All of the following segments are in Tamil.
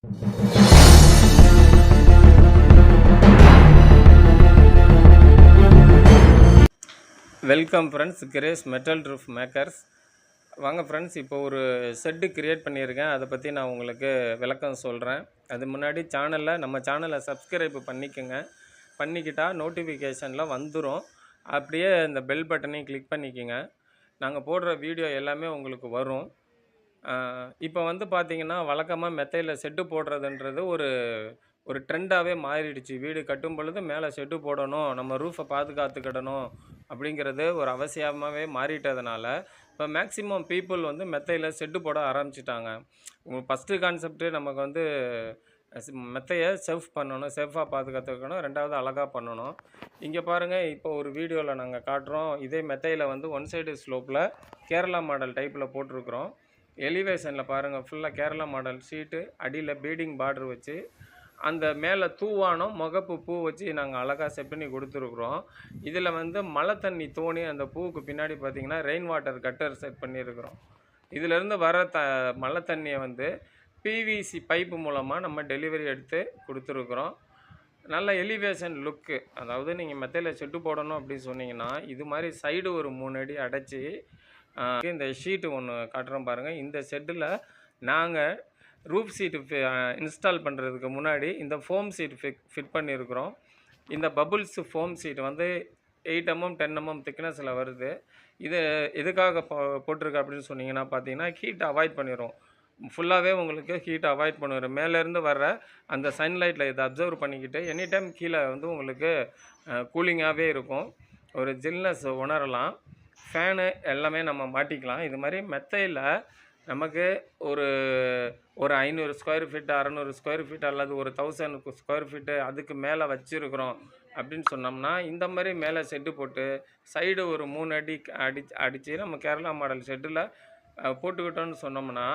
Welcome friends, grace metal roof makers. வாங்க ஃப்ரெண்ட்ஸ், இப்போ ஒரு செட்டு க்ரியேட் பண்ணியிருக்கேன். அதை பற்றி நான் உங்களுக்கு விளக்கம் சொல்கிறேன். அது முன்னாடி நம்ம சேனலை சப்ஸ்கிரைப் பண்ணிக்கோங்க. பண்ணிக்கிட்டால் நோட்டிஃபிகேஷனில் வந்துடும். அப்படியே இந்த பெல் பட்டனையும் கிளிக் பண்ணிக்கோங்க. நாங்கள் போடுற வீடியோ எல்லாமே உங்களுக்கு வரும். இப்போ வந்து பார்த்திங்கன்னா, வழக்கமாக மெத்தையில் செட்டு போடுறதுன்றது ஒரு ட்ரெண்டாகவே மாறிடுச்சு. வீடு கட்டும் பொழுது மேலே ஷெட்டு போடணும், நம்ம ரூஃபை பாதுகாத்துக்கிடணும் அப்படிங்கிறது ஒரு அவசியமாகவே மாறிட்டதுனால இப்போ மேக்ஸிமம் பீப்புள் வந்து மெத்தையில் செட்டு போட ஆரம்பிச்சிட்டாங்க. ஃபஸ்ட்டு கான்செப்ட்டு நமக்கு வந்து மெத்தையை சேஃபாக பாதுகாத்துக்கணும். ரெண்டாவது அழகாக பண்ணணும். இங்கே பாருங்கள், இப்போ ஒரு வீடியோவில் நாங்கள் காட்டுறோம். இதே மெத்தையில் வந்து ஒன் சைடு ஸ்லோப்பில் கேரளா மாடல் டைப்பில் போட்டிருக்கிறோம். எலிவேஷனில் பாருங்கள், ஃபுல்லாக கேரளா மாடல் ஷீட்டு, அடியில் பீடிங் பார்டர் வச்சு அந்த மேலே தூவானம் முகப்பு பூ வச்சு நாங்கள் அழகாக செட் பண்ணி கொடுத்துருக்குறோம். இதில் வந்து மழை தண்ணி தோணி அந்த பூவுக்கு பின்னாடி பார்த்திங்கன்னா ரெயின் வாட்டர் கட்டர் செட் பண்ணியிருக்கிறோம். இதிலேருந்து வர மழை தண்ணியை வந்து பிவிசி பைப்பு மூலமாக நம்ம டெலிவரி எடுத்து கொடுத்துருக்குறோம். நல்ல எலிவேஷன் லுக்கு. அதாவது நீங்கள் மெத்தையில் செட்டு போடணும் அப்படின்னு சொன்னீங்கன்னா, இது மாதிரி சைடு ஒரு 3 அடி அடைச்சி இந்த ஷீட்டு ஒன்று காட்டுறோம் பாருங்கள். இந்த செட்டில் நாங்கள் ரூஃப் சீட்டு இன்ஸ்டால் பண்ணுறதுக்கு முன்னாடி இந்த ஃபோம் சீட் ஃபிட் பண்ணியிருக்கிறோம். இந்த பபுள்ஸு ஃபோம் சீட் வந்து 8 mm 10 mm திக்னஸில் வருது. இது எதுக்காக போட்டிருக்கு அப்படின்னு சொன்னீங்கன்னா பார்த்தீங்கன்னா, ஹீட் அவாய்ட் பண்ணிடும். ஃபுல்லாகவே உங்களுக்கு ஹீட் அவாய்ட் பண்ணிடும். மேலேருந்து வர்ற அந்த சன்லைட்டில் இதை அப்சர்வ் பண்ணிக்கிட்டு எனி டைம் கீழே வந்து உங்களுக்கு கூலிங்காகவே இருக்கும். ஒரு ஜில்னஸ் உணரலாம். ஃபேனு எல்லாமே நம்ம மாட்டிக்கலாம். இது மாதிரி மெத்தையில் நமக்கு ஒரு 500 ஸ்கொயர் ஃபீட் 600 ஸ்கொயர் ஃபீட் அல்லது ஒரு 1000 ஸ்கொயர் ஃபீட்டு அதுக்கு மேலே வச்சுருக்குறோம் அப்படின்னு சொன்னோம்னா, இந்த மாதிரி மேலே செட்டு போட்டு சைடு ஒரு 3 அடி அடித்து நம்ம கேரளா மாடல் ஷெட்டில் போட்டுக்கிட்டோன்னு சொன்னோம்னா,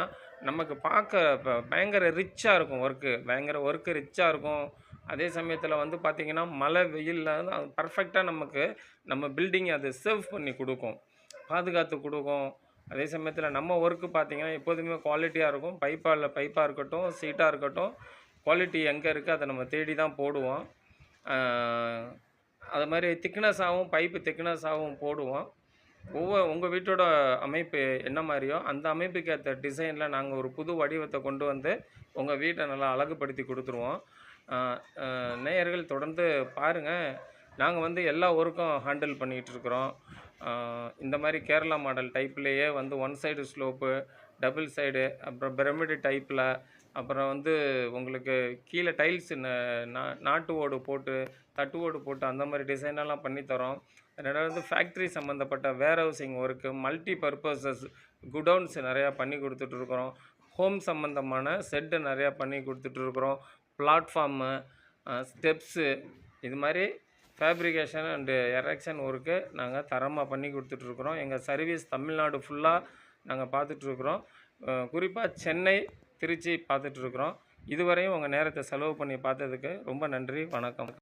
நமக்கு பார்க்க பயங்கர ரிச்சாக இருக்கும். பயங்கர ஒர்க்கு ரிச்சாக இருக்கும். அதே சமயத்தில் வந்து பார்த்திங்கன்னா, மழை வெயிலில் பர்ஃபெக்டாக நம்ம பில்டிங் அதை சேவ் பண்ணி கொடுக்கும், பாதுகாத்து கொடுக்கும். அதே சமயத்தில் நம்ம ஒர்க்கு பார்த்திங்கன்னா எப்போதுமே குவாலிட்டியாக இருக்கும். பைப்பாக இருக்கட்டும், சீட்டாக இருக்கட்டும், குவாலிட்டி எங்கே இருக்குது அதை நம்ம தேடி தான் போடுவோம். அது மாதிரி திக்னஸாகவும் பைப்பு திக்னஸாகவும் போடுவோம். உங்கள் வீட்டோட அமைப்பு என்ன மாதிரியோ அந்த அமைப்புக்கு ஏற்ற டிசைனில் நாங்கள் ஒரு புது வடிவத்தை கொண்டு வந்து உங்கள் வீட்டை நல்லா அழகுபடுத்தி கொடுத்துருவோம். நேயர்கள் தொடர்ந்து பாருங்கள். நாங்கள் வந்து எல்லா ஒர்க்கும் ஹேண்டில் பண்ணிகிட்ருக்குறோம். இந்த மாதிரி கேரளா மாடல் டைப்லேயே வந்து one side slope, double side, அப்புறம் பிரமிடு டைப்பில், அப்புறம் வந்து உங்களுக்கு கீழே டைல்ஸு நாட்டு ஓடு போட்டு தட்டு ஓடு போட்டு அந்த மாதிரி டிசைனெல்லாம் பண்ணித்தரோம். ரெண்டாவது ஃபேக்ட்ரி சம்மந்தப்பட்ட வேர் ஹவுசிங் ஒர்க்கு, மல்டி பர்பஸஸ் குடவுன்ஸ் நிறையா பண்ணி கொடுத்துட்ருக்குறோம். ஹோம் சம்மந்தமான செட்டு நிறையா பண்ணி கொடுத்துட்ருக்குறோம். பிளாட்ஃபார்மு, ஸ்டெப்ஸு, இது மாதிரி ஃபேப்ரிகேஷன் அண்டு எரெக்ஷன் ஒர்க்கு நாங்கள் தரமாக பண்ணி கொடுத்துட்ருக்குறோம். எங்கள் சர்வீஸ் தமிழ்நாடு ஃபுல்லாக நாங்கள் பார்த்துட்ருக்குறோம். குறிப்பாக சென்னை, திருச்சி பார்த்துட்ருக்குறோம். இதுவரையும் உங்கள் நேரத்தை செலவு பண்ணி பார்த்ததுக்கு ரொம்ப நன்றி. வணக்கம்.